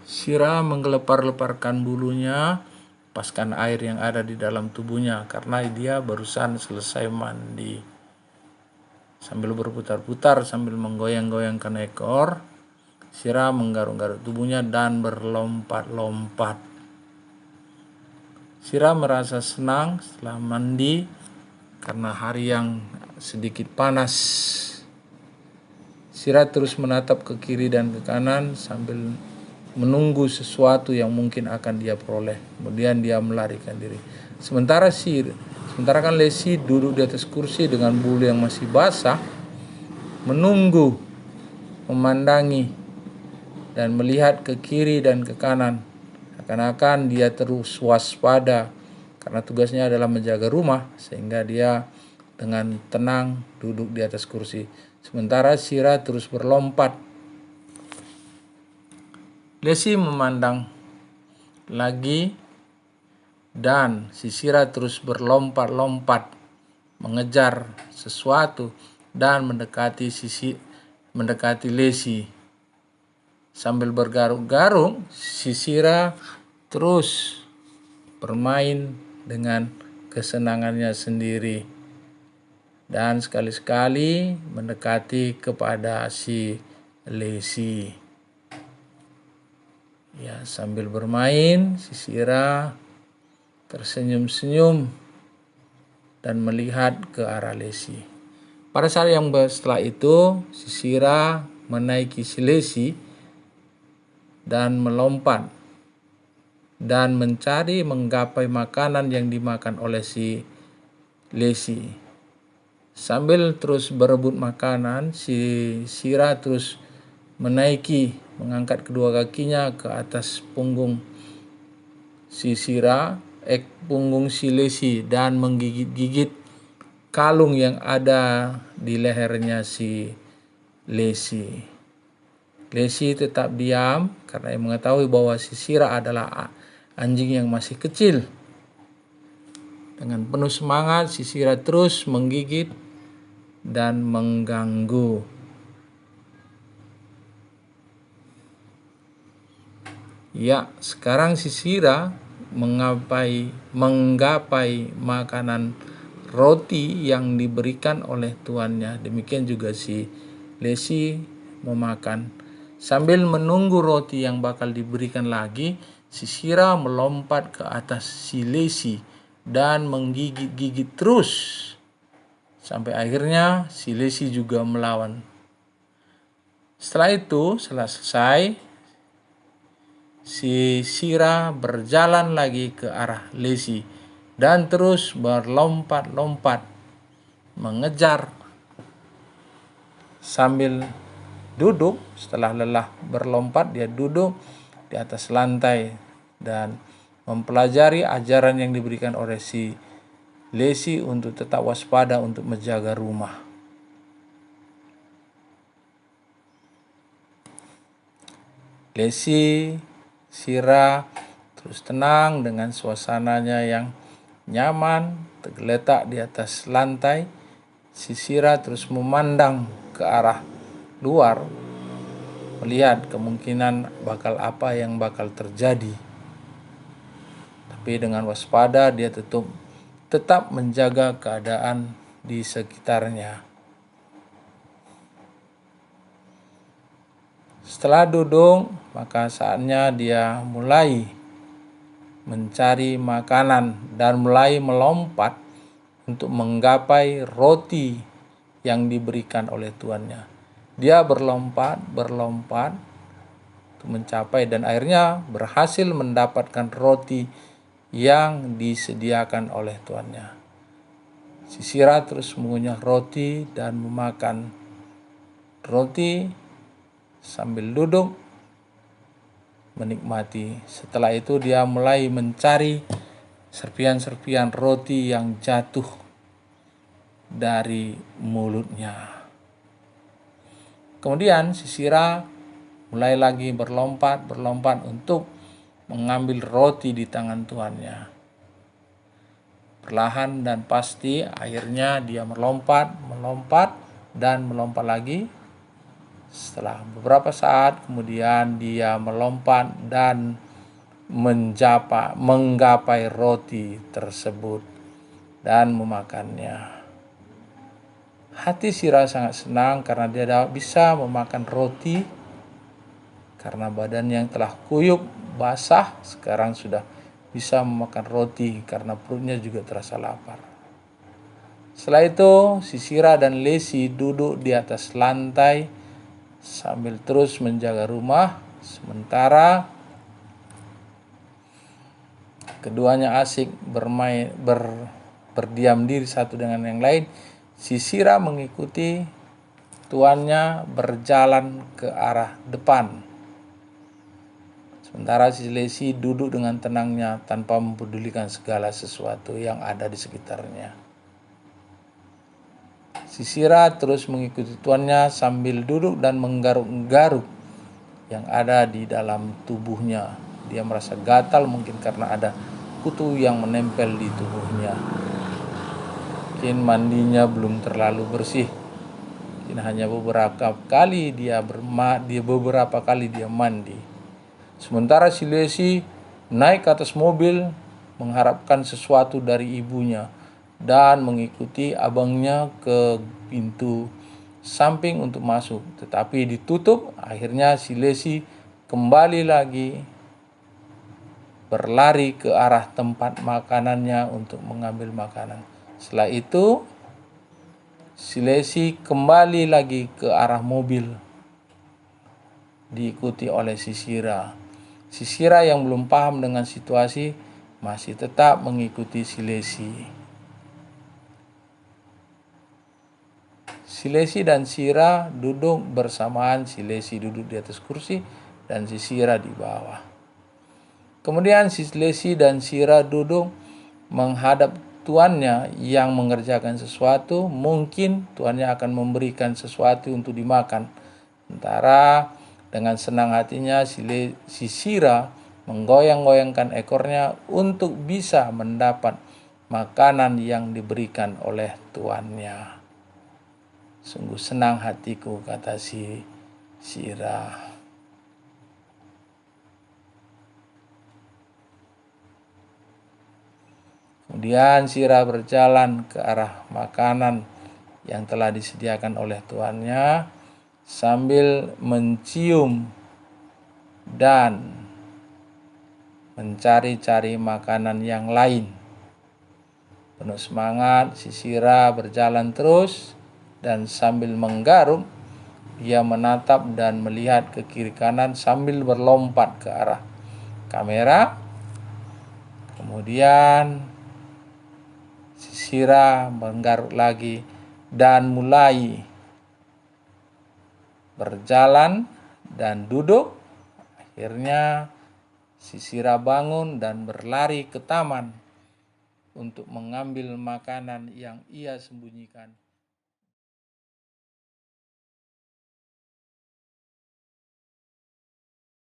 Sira menggelepar-leparkan bulunya, lepaskan air yang ada di dalam tubuhnya karena dia barusan selesai mandi. Sambil berputar-putar, sambil menggoyang-goyangkan ekor, Sira menggaruk-garuk tubuhnya dan berlompat-lompat. Sira merasa senang setelah mandi karena hari yang sedikit panas. Sira terus menatap ke kiri dan ke kanan sambil menunggu sesuatu yang mungkin akan dia peroleh. Kemudian dia melarikan diri. Sementara kan Lesi duduk di atas kursi dengan bulu yang masih basah, menunggu, memandangi, dan melihat ke kiri dan ke kanan. Seakan-akan dia terus waspada karena tugasnya adalah menjaga rumah, sehingga dia dengan tenang duduk di atas kursi. Sementara Sira terus berlompat. Lesi memandang lagi dan si Sira terus berlompat-lompat mengejar sesuatu dan mendekati Lesi. Sambil bergaruk-garuk, si Sira terus bermain dengan kesenangannya sendiri dan sekali-sekali mendekati kepada si Lesi. Ya, sambil bermain, si Sira tersenyum-senyum dan melihat ke arah Lesi. Pada saat yang setelah itu, si Sira menaiki si Lesi dan melompat dan menggapai makanan yang dimakan oleh si Lesi. Sambil terus berebut makanan, si Sira terus mengangkat kedua kakinya ke atas punggung si punggung si Lesi dan menggigit-gigit kalung yang ada di lehernya si Lesi. Lesi tetap diam karena mengetahui bahwa si Sira adalah anjing yang masih kecil. Dengan penuh semangat, si Sira terus menggigit dan mengganggu. Ya, sekarang si Sira menggapai makanan roti yang diberikan oleh tuannya. Demikian juga si Lesi memakan. Sambil menunggu roti yang bakal diberikan lagi, si Sira melompat ke atas si Lesi dan menggigit-gigit terus. Sampai akhirnya si Lesi juga melawan. Setelah itu, selesai, si Sira berjalan lagi ke arah Lesi dan terus berlompat-lompat mengejar sambil duduk. Setelah lelah berlompat, dia duduk di atas lantai dan mempelajari ajaran yang diberikan oleh si Lesi untuk tetap waspada untuk menjaga rumah. Lesi, Sira terus tenang dengan suasananya yang nyaman, tergeletak di atas lantai. Si Sira terus memandang ke arah luar, melihat kemungkinan apa yang bakal terjadi. Tapi dengan waspada dia tetap menjaga keadaan di sekitarnya. Setelah duduk, maka saatnya dia mulai mencari makanan dan mulai melompat untuk menggapai roti yang diberikan oleh tuannya. Dia berlompat untuk mencapai dan akhirnya berhasil mendapatkan roti yang disediakan oleh tuannya. Si Sira terus mengunyah roti dan memakan roti sambil duduk menikmati. Setelah itu dia mulai mencari serpian-serpian roti yang jatuh dari mulutnya. Kemudian si Sira mulai lagi berlompat untuk mengambil roti di tangan tuannya. Perlahan dan pasti akhirnya dia melompat dan melompat lagi Setelah beberapa saat kemudian dia melompat dan menggapai roti tersebut dan memakannya. Hati Sira sangat senang karena dia bisa memakan roti, karena badannya yang telah kuyup basah sekarang sudah bisa memakan roti karena perutnya juga terasa lapar. Setelah itu si Sira dan Lesi duduk di atas lantai sambil terus menjaga rumah, sementara keduanya asik berdiam diri satu dengan yang lain. Si Sira mengikuti tuannya berjalan ke arah depan, sementara si Lesi duduk dengan tenangnya tanpa mempedulikan segala sesuatu yang ada di sekitarnya. Si Sira terus mengikuti tuannya sambil duduk dan menggaruk-garuk yang ada di dalam tubuhnya. Dia merasa gatal mungkin karena ada kutu yang menempel di tubuhnya. Mungkin mandinya belum terlalu bersih. Mungkin hanya beberapa kali dia mandi. Sementara si Lesi naik ke atas mobil mengharapkan sesuatu dari ibunya dan mengikuti abangnya ke pintu samping untuk masuk, tetapi ditutup. Akhirnya si Lesi kembali lagi berlari ke arah tempat makanannya untuk mengambil makanan. Setelah itu si Lesi kembali lagi ke arah mobil diikuti oleh si Sira. Si Sira yang belum paham dengan situasi masih tetap mengikuti si Lesi. Si Lesi dan Sira duduk bersamaan, si Lesi duduk di atas kursi dan si Sira di bawah. Kemudian si Lesi dan Sira duduk menghadap tuannya yang mengerjakan sesuatu. Mungkin tuannya akan memberikan sesuatu untuk dimakan. Sementara dengan senang hatinya si Sira menggoyang-goyangkan ekornya untuk bisa mendapat makanan yang diberikan oleh tuannya. Sungguh senang hatiku, kata si Sira. Kemudian Sira berjalan ke arah makanan yang telah disediakan oleh tuannya sambil mencium dan mencari-cari makanan yang lain. Penuh semangat, si Sira berjalan terus dan sambil menggaruk, ia menatap dan melihat ke kiri kanan sambil berlompat ke arah kamera. Kemudian si Sira menggaruk lagi dan mulai berjalan dan duduk. Akhirnya si Sira bangun dan berlari ke taman untuk mengambil makanan yang ia sembunyikan